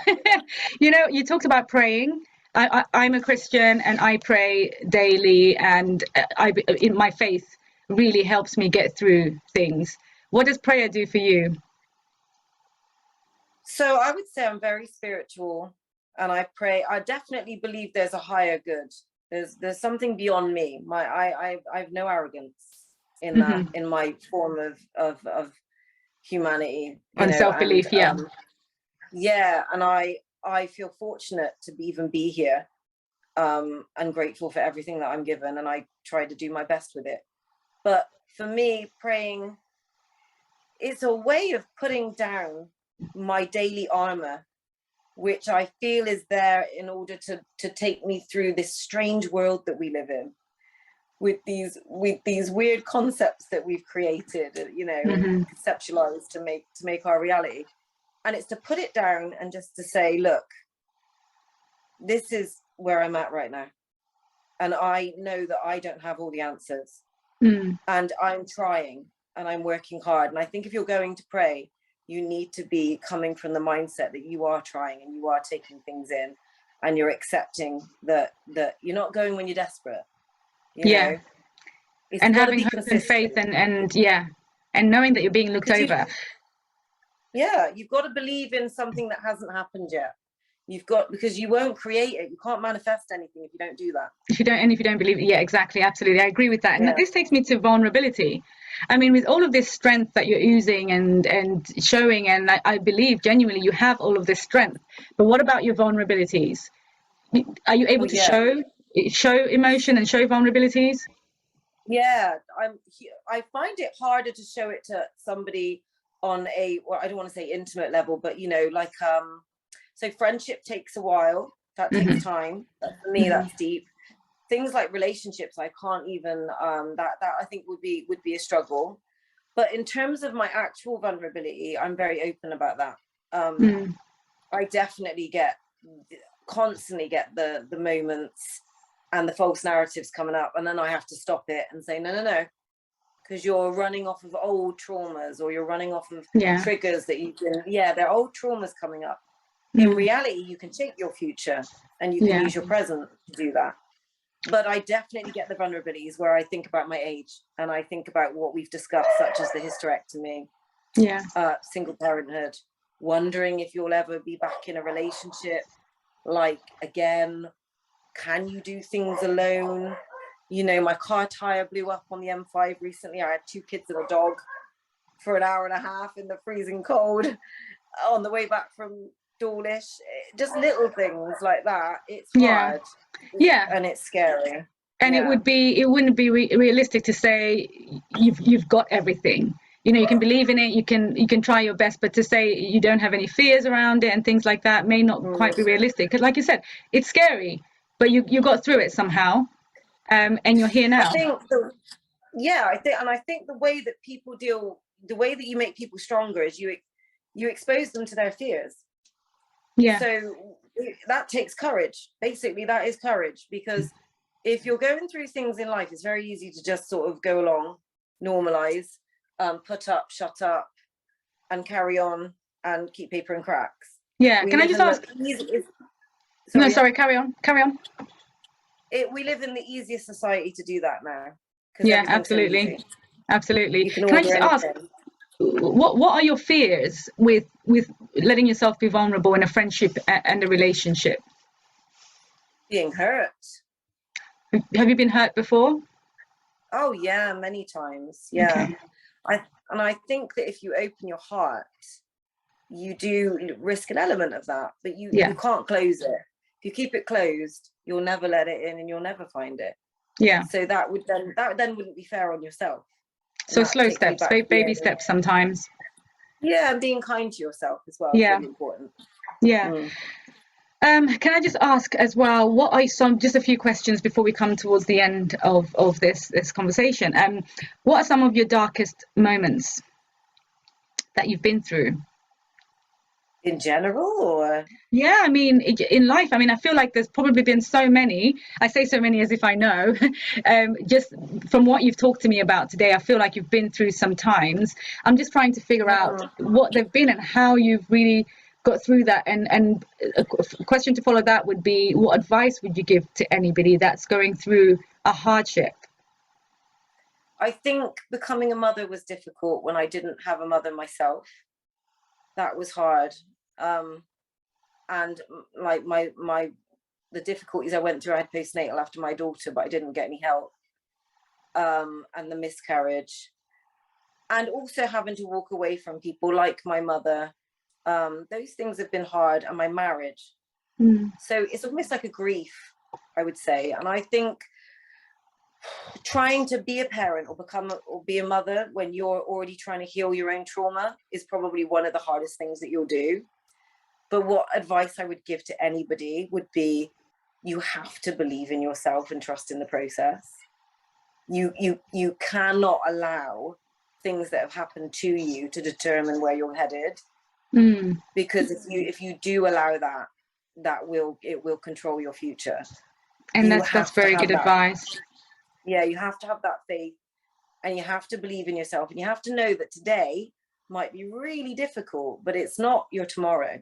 You know, you talked about praying. I'm a Christian and I pray daily, and in my faith really helps me get through things. What does prayer do for you? So I would say I'm very spiritual, and I pray. I definitely believe there's a higher good. There's something beyond me. I have no arrogance in that, in my form of humanity and self-belief. And I feel fortunate to even be here, and grateful for everything that I'm given, and I try to do my best with it. But for me, praying, it's a way of putting down my daily armor, which I feel is there in order to take me through this strange world that we live in, with these weird concepts that we've created, you know, and conceptualized to make our reality. And it's to put it down and just to say, look, this is where I'm at right now. And I know that I don't have all the answers. And I'm trying and I'm working hard. And I think if you're going to pray, you need to be coming from the mindset that you are trying and you are taking things in, and you're accepting that you're not going when you're desperate. You know? And having hope and faith and knowing that you're being looked over. You've got to believe in something that hasn't happened yet. Because you won't create it. You can't manifest anything if you don't do that. If you don't believe it. Yeah, exactly. Absolutely. I agree with that. And this takes me to vulnerability. I mean, with all of this strength that you're using and showing, and I believe genuinely you have all of this strength. But what about your vulnerabilities? Are you able to show emotion and show vulnerabilities? Yeah, I find it harder to show it to somebody on I don't want to say intimate level, but you know, like so friendship takes a while. That takes time. For me, that's deep. Things like relationships, I can't even. That I think would be a struggle. But in terms of my actual vulnerability, I'm very open about that. I definitely constantly get the moments and the false narratives coming up, and then I have to stop it and say no, because you're running off of old traumas, or you're running off of triggers that you can. They're old traumas coming up. In reality, you can shape your future and you can use your present to do that. But I definitely get the vulnerabilities where I think about my age and I think about what we've discussed, such as the hysterectomy, single parenthood, wondering if you'll ever be back in a relationship. Like, again, can you do things alone? You know, my car tire blew up on the M5 recently. I had 2 kids and a dog for an hour and a half in the freezing cold on the way back from Dawlish. Just little things like that. It's hard. And it's scary. And it wouldn't be realistic to say you've got everything. You know, you can believe in it, you can try your best, but to say you don't have any fears around it and things like that may not quite be realistic. Because like you said, it's scary, but you got through it somehow, and you're here now. I think the way that people the way that you make people stronger is you expose them to their fears. So that takes courage. Basically, that is courage, because if you're going through things in life, it's very easy to just sort of go along, normalize, put up, shut up, and carry on and keep paper and cracks. Yeah. We Can I live just in ask? Sorry, No, sorry. Carry on. Carry on. We live in the easiest society to do that now, because Yeah, everything's so absolutely. easy. Absolutely. You can Can I order just ask, anything. what are your fears with letting yourself be vulnerable in a friendship and a relationship? Being hurt. Have you been hurt before? Oh yeah, many times. Yeah. Okay. I think that if you open your heart, you do risk an element of that, but you can't close it. If you keep it closed, you'll never let it in and you'll never find it. Yeah. So that then wouldn't be fair on yourself. So slow steps, baby steps sometimes. Yeah, and being kind to yourself as well is really important. Yeah. Can I just ask as well, what are just a few questions before we come towards the end of this conversation? What are some of your darkest moments that you've been through? In general, or? Yeah, I mean, in life, I mean, I feel like there's probably been so many. I say so many as if I know. Just from what you've talked to me about today, I feel like you've been through some times. I'm just trying to figure out what they've been and how you've really got through that. And a question to follow that would be, what advice would you give to anybody that's going through a hardship? I think becoming a mother was difficult when I didn't have a mother myself. That was hard. And like the difficulties I went through, I had postnatal after my daughter, but I didn't get any help. And the miscarriage, and also having to walk away from people like my mother. Those things have been hard, and my marriage. So it's almost like a grief, I would say. And I think trying to be a parent or be a mother when you're already trying to heal your own trauma is probably one of the hardest things that you'll do. But what advice I would give to anybody would be, you have to believe in yourself and trust in the process. You cannot allow things that have happened to you to determine where you're headed. Because if you do allow that, it will control your future. And that's very good advice. Yeah, you have to have that faith, and you have to believe in yourself, and you have to know that today might be really difficult, but it's not your tomorrow.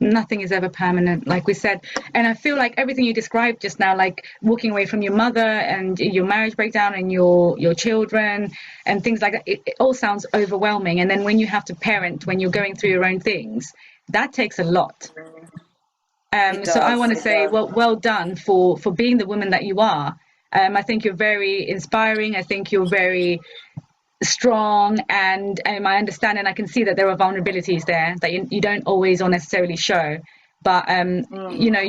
Nothing is ever permanent, like we said. And I feel like everything you described just now, like walking away from your mother and your marriage breakdown and your children and things like that, it all sounds overwhelming. And then when you have to parent, when you're going through your own things, that takes a lot. So I want to say, well done for being the woman that you are. I think you're very inspiring. I think you're very strong, and I understand, and I can see that there are vulnerabilities there that you don't always or necessarily show, but you know,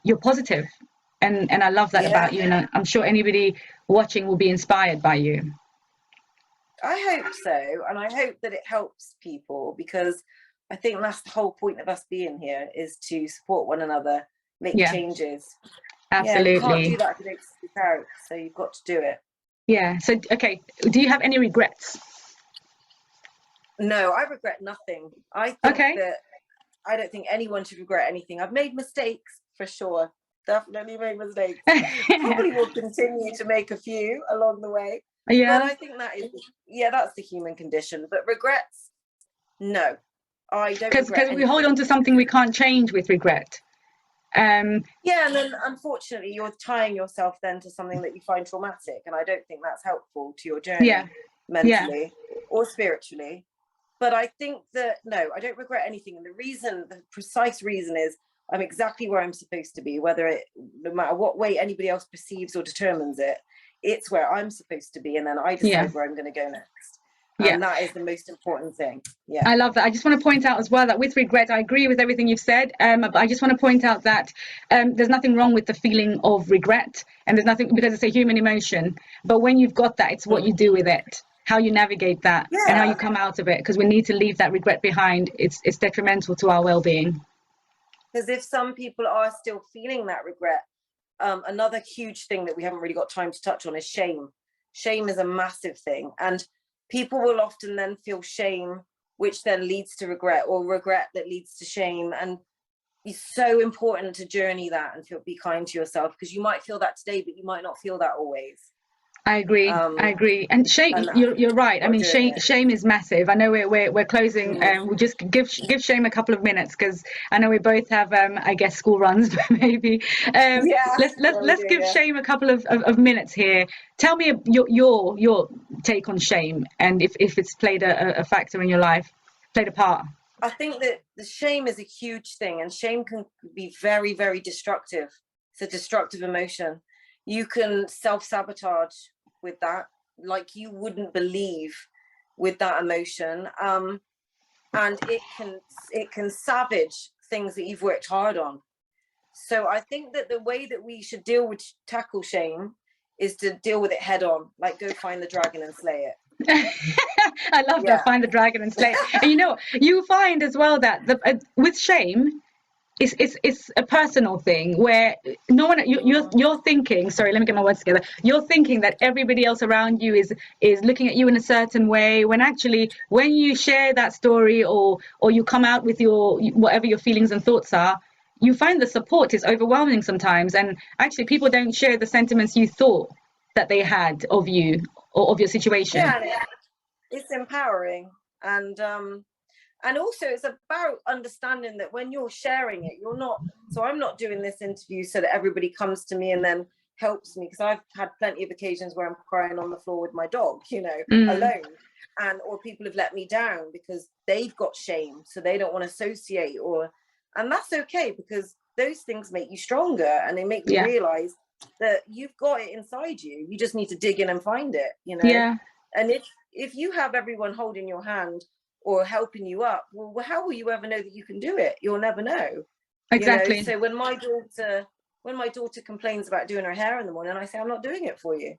you're positive, and I love that about you, and I'm sure anybody watching will be inspired by you. I hope so, and I hope that it helps people, because I think that's the whole point of us being here, is to support one another, make changes. Absolutely. You can't do that if you don't speak out, so you've got to do it. Yeah. So, okay, do you have any regrets? No, I regret nothing. I think that I don't think anyone should regret anything. I've made mistakes, for sure. Definitely made mistakes. Probably will continue to make a few along the way. But I think that's the human condition. But regrets, no. I don't regret anything. Because we hold on to something we can't change with regret. And then unfortunately you're tying yourself then to something that you find traumatic, and I don't think that's helpful to your journey mentally or spiritually. But I think that no, I don't regret anything, and the precise reason is I'm exactly where I'm supposed to be, no matter what way anybody else perceives or determines it, it's where I'm supposed to be, and then I decide where I'm going to go next. And that is the most important thing. Yeah, I love that. I just want to point out as well that with regret, I agree with everything you've said. But I just want to point out that there's nothing wrong with the feeling of regret, and there's nothing, because it's a human emotion. But when you've got that, it's what you do with it, how you navigate that, and how you come out of it. Because we need to leave that regret behind. It's detrimental to our well-being. Because if some people are still feeling that regret, another huge thing that we haven't really got time to touch on is shame. Shame is a massive thing, and people will often then feel shame, which then leads to regret, or regret that leads to shame. And it's so important to journey that and be kind to yourself, because you might feel that today, but you might not feel that always. I agree. And shame, you're right. I mean, shame is massive. I know we're closing. We'll just give Shame a couple of minutes, because I know we both have I guess school runs, but maybe let's give Shame a couple of minutes here. Tell me your take on shame, and if it's played a factor in your life, played a part. I think that the shame is a huge thing, and shame can be very, very destructive. It's a destructive emotion. You can self-sabotage with that, like you wouldn't believe, with that emotion. And it can savage things that you've worked hard on. So I think that the way that we should tackle shame is to deal with it head on, like go find the dragon and slay it. I love that. Find the dragon and slay. And you know, you find as well that with shame, it's a personal thing where no one you're thinking. Sorry, let me get my words together. You're thinking that everybody else around you is looking at you in a certain way, when actually, when you share that story or you come out with your whatever your feelings and thoughts are, you find the support is overwhelming sometimes, and actually people don't share the sentiments you thought that they had of you or of your situation. Yeah, it's empowering, and also it's about understanding that when you're sharing it, you're not. So I'm not doing this interview so that everybody comes to me and then helps me, because I've had plenty of occasions where I'm crying on the floor with my dog, you know, alone, or people have let me down because they've got shame, so they don't want to associate, and that's okay, because those things make you stronger, and they make you realize that you've got it inside you. You just need to dig in and find it, you know. And if you have everyone holding your hand or helping you up, well, how will you ever know that you can do it? You'll never know. Exactly. You know? So when my daughter complains about doing her hair in the morning, I say, I'm not doing it for you.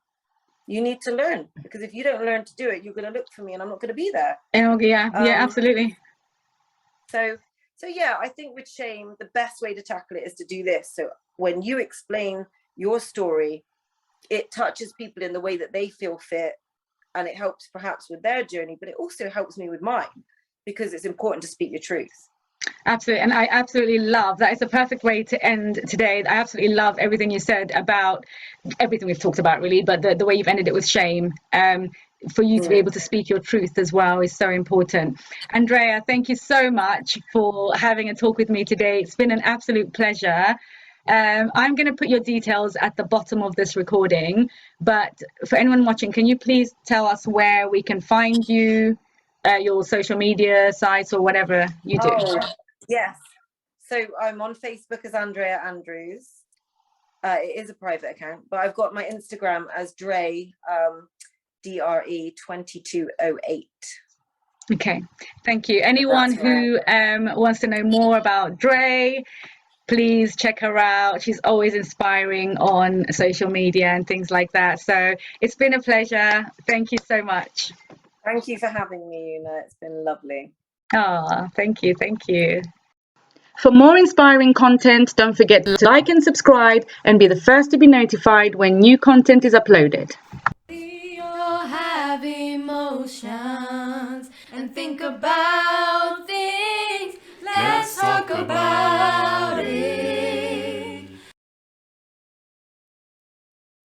You need to learn, because if you don't learn to do it, you're going to look for me and I'm not going to be there. Absolutely. So yeah, I think with shame, the best way to tackle it is to do this. So when you explain your story, it touches people in the way that they feel fit, and it helps perhaps with their journey, but it also helps me with mine, because it's important to speak your truth. Absolutely. And I absolutely love that. It's a perfect way to end today. I absolutely love everything you said about everything we've talked about, really, but the way you've ended it with shame. For you to be able to speak your truth as well is so important. Andrea, thank you so much for having a talk with me today. It's been an absolute pleasure. I'm going to put your details at the bottom of this recording, but for anyone watching, can you please tell us where we can find you, your social media sites or whatever you do? Yes. So I'm on Facebook as Andrea Andrews. It is a private account, but I've got my Instagram as Dre, DRE 2208. Okay, thank you. Anyone who wants to know more about Dre, please check her out. She's always inspiring on social media and things like that. So it's been a pleasure. Thank you so much. Thank you for having me, Yuna. It's been lovely. Oh, thank you. Thank you. For more inspiring content, don't forget to like and subscribe and be the first to be notified when new content is uploaded. You'll have emotions and think about